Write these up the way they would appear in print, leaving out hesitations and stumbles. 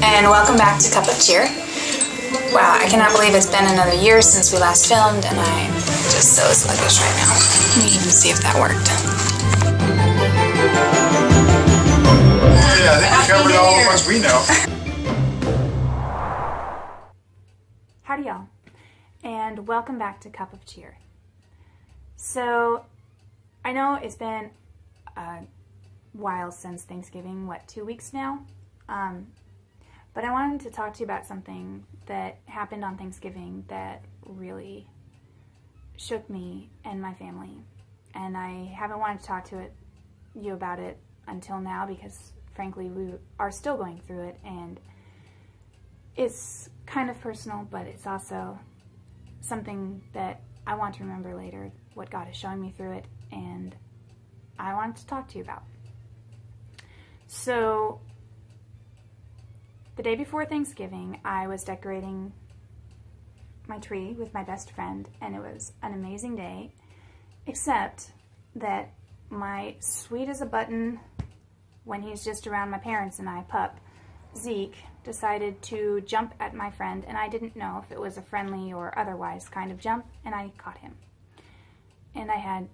And welcome back to Cup of Cheer. Wow, I cannot believe it's been another year since we last filmed, and I'm just so sluggish right now. Let me even see if that worked. Yeah, I think we covered all the ones we know. Howdy y'all, and welcome back to Cup of Cheer. So, I know it's been a while since Thanksgiving, 2 weeks now? But I wanted to talk to you about something that happened on Thanksgiving that really shook me and my family. And I haven't wanted to talk to you about it until now because, frankly, we are still going through it. And it's kind of personal, but it's also something that I want to remember later, what God is showing me through it, and I wanted to talk to you about. So, the day before Thanksgiving, I was decorating my tree with my best friend, and it was an amazing day, except that my sweet as a button, when he's just around my parents and I, pup, Zeke, decided to jump at my friend, and I didn't know if it was a friendly or otherwise kind of jump, and I caught him. And I had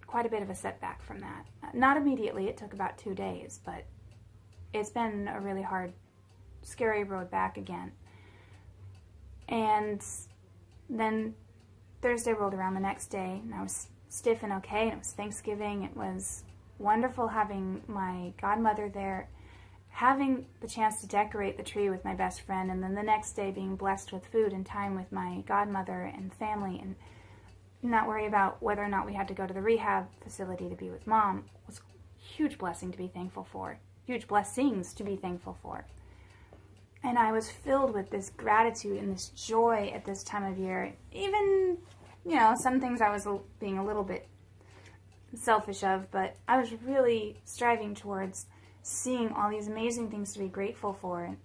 quite a bit of a setback from that. Not immediately, it took about 2 days, but it's been a really hard, scary road back again. And then Thursday rolled around the next day, and I was stiff and okay, and it was Thanksgiving. It was wonderful having my godmother there, having the chance to decorate the tree with my best friend, and then the next day being blessed with food and time with my godmother and family, and not worry about whether or not we had to go to the rehab facility to be with Mom. It was a huge blessing to be thankful for. Huge blessings to be thankful for. And I was filled with this gratitude and this joy at this time of year. Even, some things I was being a little bit selfish of, but I was really striving towards seeing all these amazing things to be grateful for,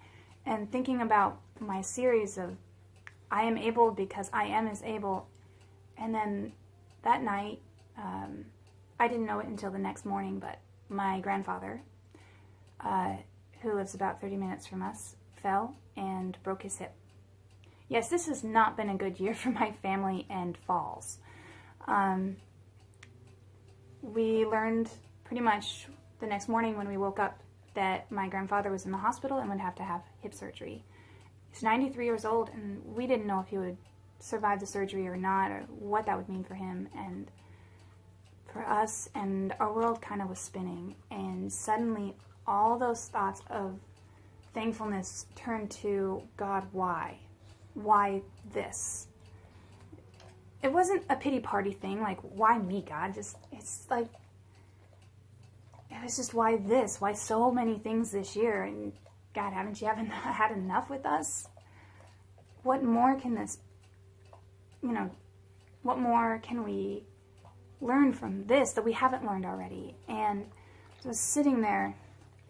and thinking about my series of I am able because I am is able. And then that night, I didn't know it until the next morning, but my grandfather, who lives about 30 minutes from us, fell and broke his hip. Yes, this has not been a good year for my family and falls. We learned pretty much the next morning when we woke up that my grandfather was in the hospital and would have to have hip surgery. He's 93 years old, and we didn't know if he would survive the surgery or not, or what that would mean for him and for us, and our world kind of was spinning, and suddenly all those thoughts of thankfulness turned to, God, why? Why this? It wasn't a pity party thing, like, why me, God? It was just, why this? Why so many things this year? And God, haven't you had enough with us? What more can this, what more can we learn from this that we haven't learned already? And I was sitting there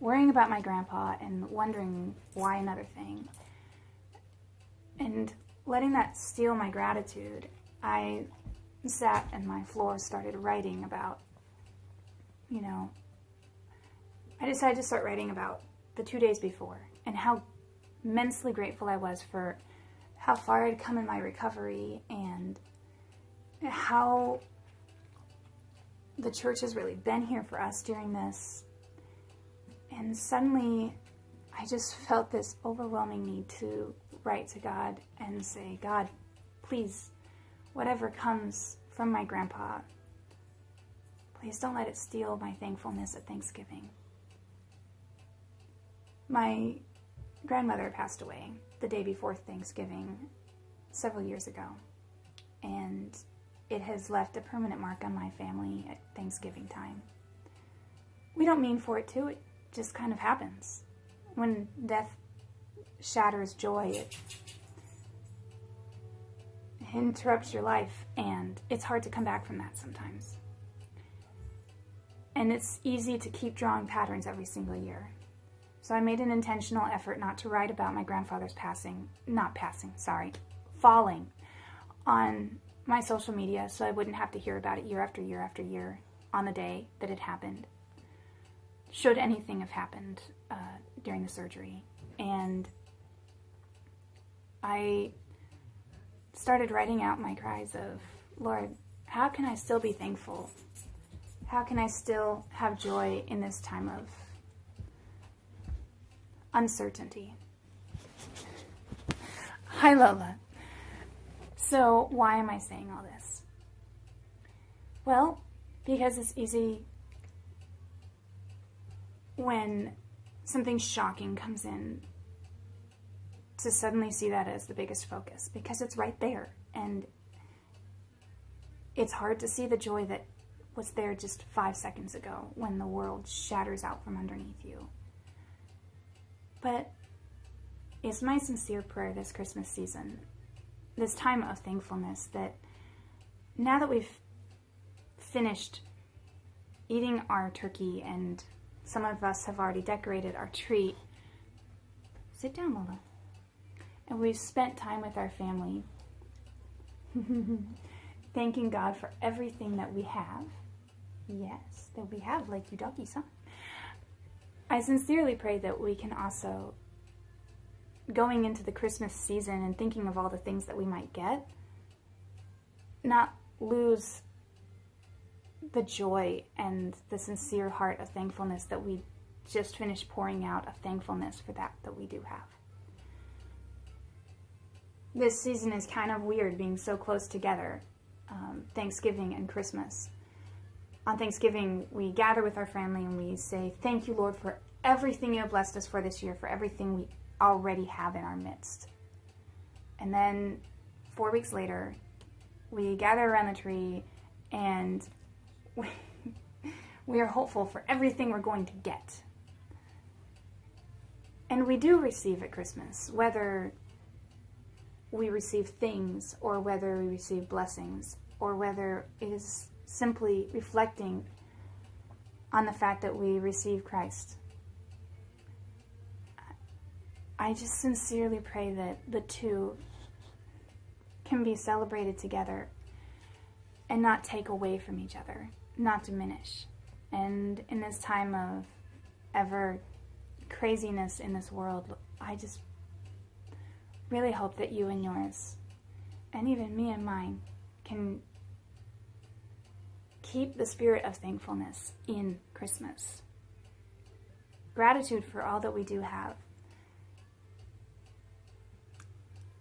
worrying about my grandpa and wondering why another thing. And letting that steal my gratitude, I sat and my floor started writing about, I decided to start writing about the 2 days before and how immensely grateful I was for how far I'd come in my recovery and how the church has really been here for us during this. And suddenly, I just felt this overwhelming need to write to God and say, God, please, whatever comes from my grandpa, please don't let it steal my thankfulness at Thanksgiving. My grandmother passed away the day before Thanksgiving several years ago, and it has left a permanent mark on my family at Thanksgiving time. We don't mean for it to, it just kind of happens. When death shatters joy, it interrupts your life, and it's hard to come back from that sometimes. And it's easy to keep drawing patterns every single year. So I made an intentional effort not to write about my grandfather's falling on my social media so I wouldn't have to hear about it year after year after year on the day that it happened, should anything have happened during the surgery. And I started writing out my cries of, Lord, how can I still be thankful? How can I still have joy in this time of uncertainty? Hi, Lola. So why am I saying all this? Well, because it's easy when something shocking comes in to suddenly see that as the biggest focus, because it's right there, and it's hard to see the joy that was there just 5 seconds ago when the world shatters out from underneath you. But it's my sincere prayer this Christmas season, this time of thankfulness, that now that we've finished eating our turkey and some of us have already decorated our tree, sit down, Lola, and we've spent time with our family, thanking God for everything that we have. Yes, that we have, like you doggies, huh? I sincerely pray that we can also, going into the Christmas season and thinking of all the things that we might get, not lose the joy and the sincere heart of thankfulness that we just finished pouring out, of thankfulness for that we do have. This season is kind of weird being so close together, Thanksgiving and Christmas. On Thanksgiving, we gather with our family and we say, thank you, Lord, for everything you have blessed us for this year, for everything we already have in our midst. And then 4 weeks later, we gather around the tree and we are hopeful for everything we're going to get. And we do receive at Christmas, whether we receive things or whether we receive blessings, or whether it is simply reflecting on the fact that we receive Christ. I just sincerely pray that the two can be celebrated together and not take away from each other, not diminish. And in this time of ever craziness in this world, I just really hope that you and yours, and even me and mine, can keep the spirit of thankfulness in Christmas. Gratitude for all that we do have.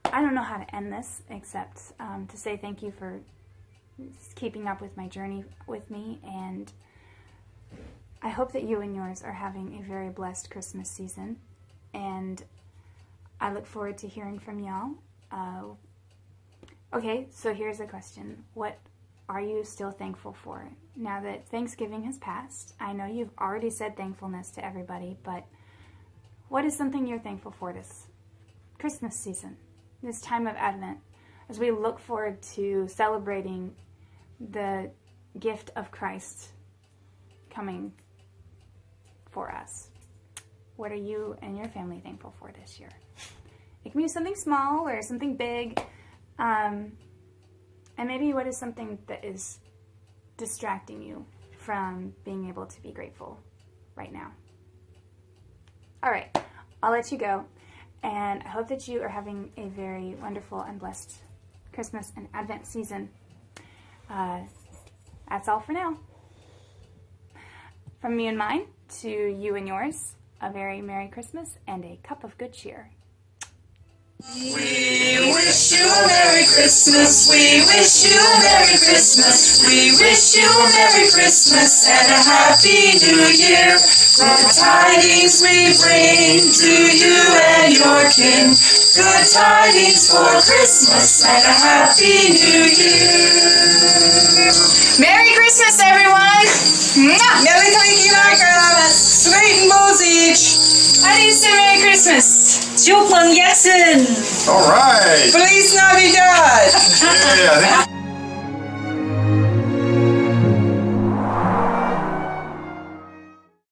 I don't know how to end this except to say thank you for keeping up with my journey with me, and I hope that you and yours are having a very blessed Christmas season, and I look forward to hearing from y'all. Okay, so here's a question. What are you still thankful for? Now that Thanksgiving has passed, I know you've already said thankfulness to everybody, but what is something you're thankful for this Christmas season, this time of Advent, as we look forward to celebrating the gift of Christ coming for us? What are you and your family thankful for this year? It can be something small or something big. And maybe what is something that is distracting you from being able to be grateful right now? All right, I'll let you go. And I hope that you are having a very wonderful and blessed Christmas and Advent season. That's all for now. From me and mine to you and yours, a very Merry Christmas and a cup of good cheer. We wish you a Merry Christmas, we wish you a Merry Christmas, we wish you a Merry Christmas and a Happy New Year. Good tidings we bring to you and your kin, good tidings for Christmas and a Happy New Year. Merry Christmas, everyone! Nelly Sweet Mosich. Alice, Merry Christmas! 就朋友们 All right. Feliz Navidad. Yeah, I think